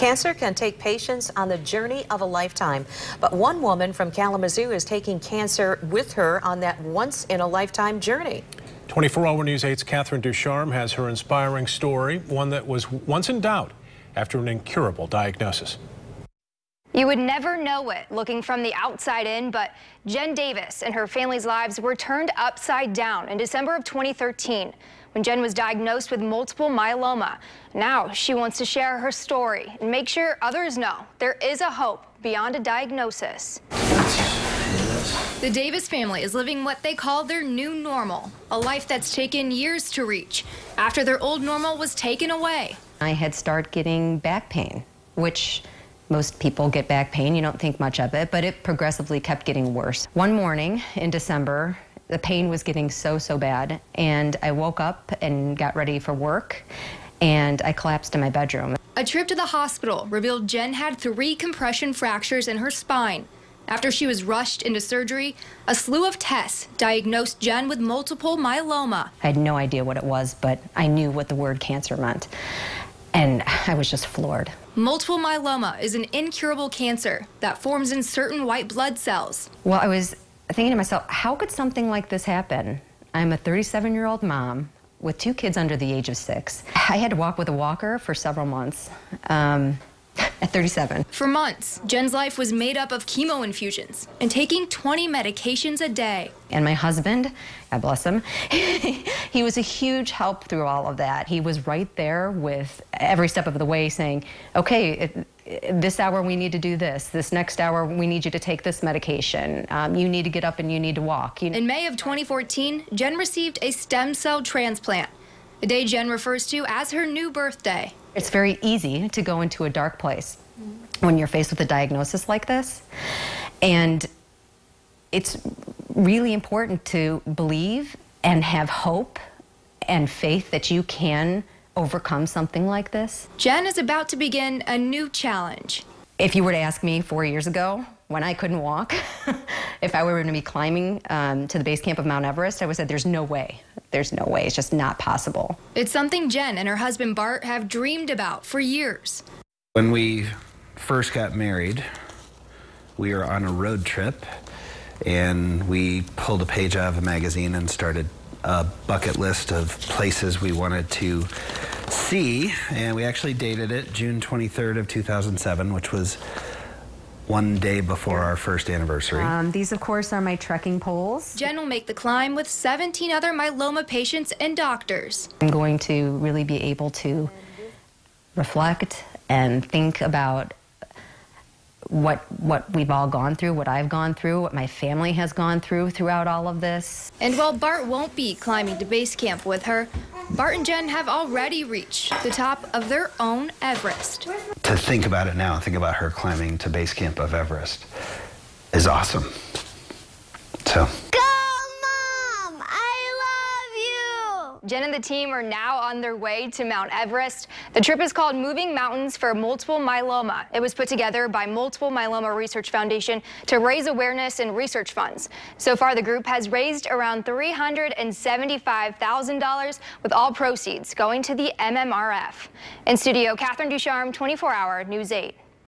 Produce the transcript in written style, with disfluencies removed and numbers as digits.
Cancer can take patients on the journey of a lifetime, but one woman from Kalamazoo is taking cancer with her on that once-in-a-lifetime journey. 24-Hour News 8's Catherine Ducharme has her inspiring story, one that was once in doubt after an incurable diagnosis. You would never know it looking from the outside in, but Jen Davis and her family's lives were turned upside down in December of 2013 when Jen was diagnosed with multiple myeloma. Now she wants to share her story and make sure others know there is a hope beyond a diagnosis. The Davis family is living what they call their new normal, a life that's taken years to reach after their old normal was taken away. I had started getting back pain, which most people get back pain. You don't think much of it, but it progressively kept getting worse. One morning in December, the pain was getting so bad, and I woke up and got ready for work, and I collapsed in my bedroom. A trip to the hospital revealed Jen had 3 compression fractures in her spine. After she was rushed into surgery, a slew of tests diagnosed Jen with multiple myeloma. I had no idea what it was, but I knew what the word cancer meant, and I was just floored. Multiple myeloma is an incurable cancer that forms in certain white blood cells. Well, I was thinking to myself, how could something like this happen? I'm a 37-year-old mom with 2 kids under the age of 6. I had to walk with a walker for several months. At 37. For months, Jen's life was made up of chemo infusions and taking 20 medications a day. And my husband, God bless him, he was a huge help through all of that. He was right there with every step of the way saying, okay, this hour we need to do this. This next hour we need you to take this medication. You need to get up and you need to walk. In May of 2014, Jen received a stem cell transplant, a day Jen refers to as her new birthday. It's very easy to go into a dark place when you're faced with a diagnosis like this. And it's really important to believe and have hope and faith that you can overcome something like this. Jen is about to begin a new challenge. If you were to ask me 4 years ago, when I couldn't walk, if I were going to be climbing to the base camp of Mount Everest, I would have said, there's no way. There's no way. It's just not possible. It's something Jen and her husband Bart have dreamed about for years. When we first got married, we were on a road trip, and we pulled a page out of a magazine and started a bucket list of places we wanted to see, and we actually dated it June 23rd of 2007, which was one day before our first anniversary. These, of course, are my trekking poles. Jen will make the climb with 17 other myeloma patients and doctors. I'm going to really be able to reflect and think about what we've all gone through, what I've gone through, what my family has gone through throughout all of this. And while Bart won't be climbing to base camp with her, Bart and Jen have already reached the top of their own Everest. To think about it now, think about her climbing to base camp of Everest is awesome. So. Jen and the team are now on their way to Mount Everest. The trip is called Moving Mountains for Multiple Myeloma. It was put together by Multiple Myeloma Research Foundation to raise awareness and research funds. So far, the group has raised around $375,000, with all proceeds going to the MMRF. In studio, Catherine Ducharme, 24 Hour News 8.